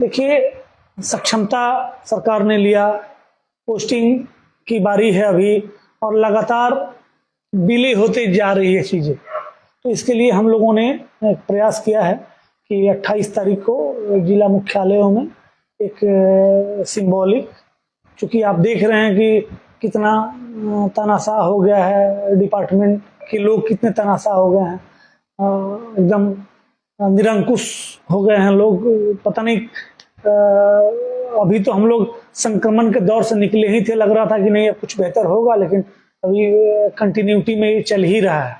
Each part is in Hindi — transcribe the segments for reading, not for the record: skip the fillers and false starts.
देखिए, सक्षमता सरकार ने लिया, पोस्टिंग की बारी है अभी, और लगातार डिले होते जा रही है चीज़ें। तो इसके लिए हम लोगों ने एक प्रयास किया है कि 28 तारीख को जिला मुख्यालयों में एक सिंबॉलिक, चूँकि आप देख रहे हैं कि कितना तनाशाह हो गया है, डिपार्टमेंट के लोग कितने तनाशाह हो गए हैं, एकदम निरंकुश हो गए हैं लोग। पता नहीं, अभी तो हम लोग संक्रमण के दौर से निकले ही थे, लग रहा था कि नहीं अब कुछ बेहतर होगा, लेकिन अभी कंटिन्यूटी में ये चल ही रहा है।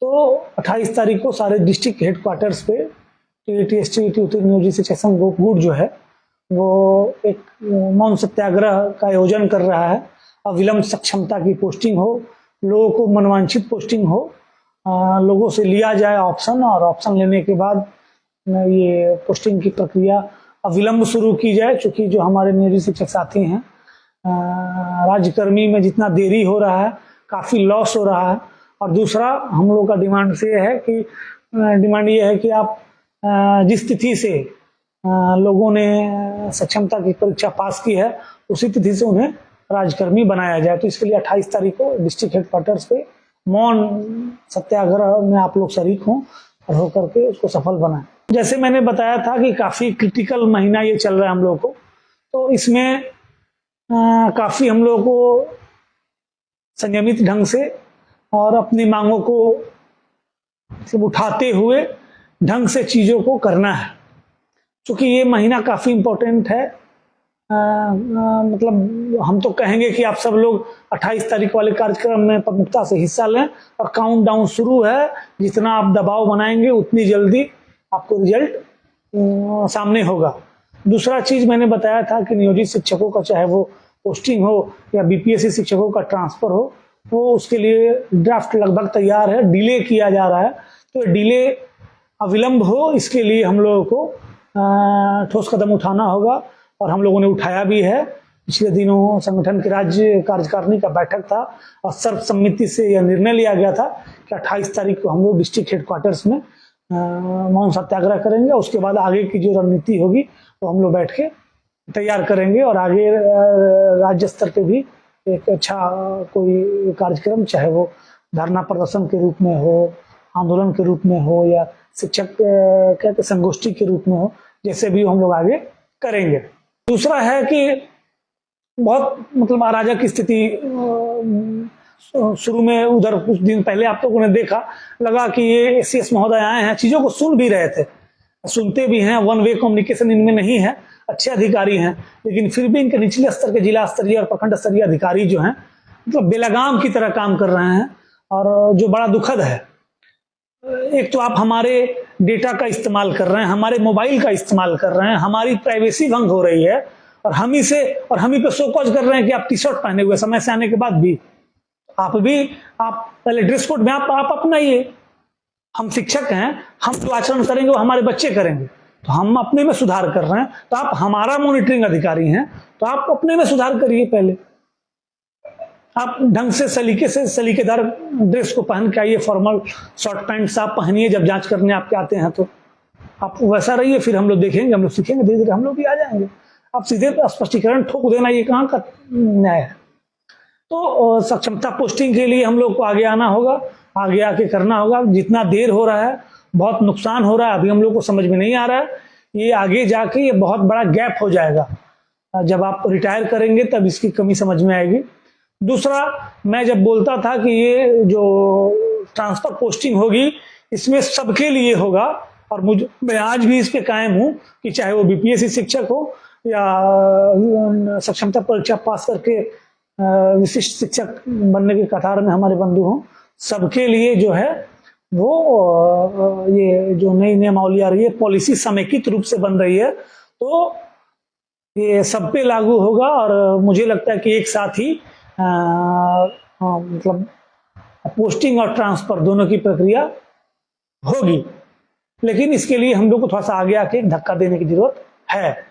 तो 28 तारीख को सारे डिस्ट्रिक्ट हेडक्वार्टर्स पे टीएटी उत्तर नियोजित शिक्षक संघ गोपगुड़ जो है वो एक मौन सत्याग्रह का आयोजन कर रहा है। अविलंब सक्षमता की पोस्टिंग हो, लोगों को मनवांछित पोस्टिंग हो, लोगों से लिया जाए ऑप्शन, और ऑप्शन लेने के बाद ये पोस्टिंग की प्रक्रिया अविलंब शुरू की जाए। चूँकि जो हमारे नियोजित शिक्षक साथी हैं, राज्यकर्मी में जितना देरी हो रहा है, काफ़ी लॉस हो रहा है। और दूसरा हम लोग का डिमांड ये है कि आप जिस तिथि से लोगों ने सक्षमता की परीक्षा पास की है, उसी तिथि से उन्हें राज्यकर्मी बनाया जाए। तो इसके लिए 28 तारीख को डिस्ट्रिक्ट हेडक्वार्टर्स पे मौन सत्याग्रह में आप लोग शरीक हों और होकर के उसको सफल बनाएं। जैसे मैंने बताया था कि काफ़ी क्रिटिकल महीना ये चल रहा है हम लोगों को, तो इसमें काफ़ी हम लोगों को संयमित ढंग से और अपनी मांगों को सब उठाते हुए ढंग से चीज़ों को करना है। क्योंकि ये महीना काफ़ी इम्पोर्टेंट है। मतलब हम तो कहेंगे कि आप सब लोग 28 तारीख वाले कार्यक्रम में प्रमुखता से हिस्सा लें, और काउंट डाउन शुरू है। जितना आप दबाव बनाएंगे उतनी जल्दी आपको रिजल्ट सामने होगा। दूसरा चीज़ मैंने बताया था कि नियोजित शिक्षकों का चाहे वो पोस्टिंग हो या बीपीएससी शिक्षकों का ट्रांसफ़र हो, वो उसके लिए ड्राफ्ट लगभग तैयार है, डिले किया जा रहा है। तो डिले अविलंब हो, इसके लिए हम लोगों को ठोस कदम उठाना होगा, और हम लोगों ने उठाया भी है। पिछले दिनों संगठन की राज्य कार्यकारिणी का बैठक था और सर्वसम्मति से यह निर्णय लिया गया था कि 28 तारीख को हम लोग डिस्ट्रिक्ट हेडक्वार्टर्स में मौन सत्याग्रह करेंगे। उसके बाद आगे की जो रणनीति होगी वो हम लोग बैठ के तैयार करेंगे, और आगे राज्य स्तर पे भी एक अच्छा कोई कार्यक्रम, चाहे वो धरना प्रदर्शन के रूप में हो, आंदोलन के रूप में हो, या शिक्षक कहते संगोष्ठी के रूप में हो, जैसे भी हम लोग आगे करेंगे। दूसरा है कि बहुत मतलब अराजक स्थिति शुरू में, उधर कुछ दिन पहले आप लोगों ने देखा, लगा कि ये एसीएस महोदय आए हैं, चीज़ों को सुन भी रहे थे, सुनते भी हैं, वन वे कम्युनिकेशन इनमें नहीं है, अच्छे अधिकारी हैं, लेकिन फिर भी इनके निचले स्तर के जिला स्तरीय और प्रखंड स्तरीय अधिकारी जो हैं मतलब बेलगाम की तरह काम कर रहे हैं, और जो बड़ा दुखद है। एक तो आप हमारे डेटा का इस्तेमाल कर रहे हैं, हमारे मोबाइल का इस्तेमाल कर रहे हैं, हमारी प्राइवेसी भंग हो रही है, और हम ही पे शोकॉज कर रहे हैं कि आप टी शर्ट पहने हुए समय से आने के बाद भी आप पहले ड्रेस कोड में आप अपनाइए। हम शिक्षक हैं, हम जो आचरण करेंगे वो हमारे बच्चे करेंगे, तो हम अपने में सुधार कर रहे हैं। तो आप हमारा मॉनिटरिंग अधिकारी हैं, तो आप अपने में सुधार करिए। पहले आप ढंग से सलीकेदार ड्रेस को पहन के आइए, फॉर्मल शॉर्ट पैंट्स आप पहनिए, जब जांच करने आपके आते हैं तो आप वैसा रहिए। फिर हम लोग देखेंगे, हम लोग सीखेंगे, धीरे धीरे हम लोग भी आ जाएंगे। आप सीधे स्पष्टीकरण ठोक देना, ये कहाँ का न्याय है? तो सक्षमता पोस्टिंग के लिए हम लोग को आगे आना होगा, आगे आके करना होगा। जितना देर हो रहा है, बहुत नुकसान हो रहा है, अभी हम लोग को समझ में नहीं आ रहा है। ये आगे जाके ये बहुत बड़ा गैप हो जाएगा। जब आप रिटायर करेंगे तब इसकी कमी समझ में आएगी। दूसरा, मैं जब बोलता था कि ये जो ट्रांसफर पोस्टिंग होगी इसमें सबके लिए होगा, और मैं आज भी इस पे कायम हूँ कि चाहे वो बीपीएससी शिक्षक हो या सक्षमता परीक्षा पास करके विशिष्ट शिक्षक बनने के कतार में हमारे बंधु हों, सबके लिए जो है वो ये जो नई नियमावली आ रही है, पॉलिसी समेकित रूप से बन रही है, तो ये सब पे लागू होगा। और मुझे लगता है कि एक साथ ही मतलब पोस्टिंग और ट्रांसफर दोनों की प्रक्रिया होगी। लेकिन इसके लिए हम लोग को थोड़ा सा आगे आके धक्का देने की जरूरत है।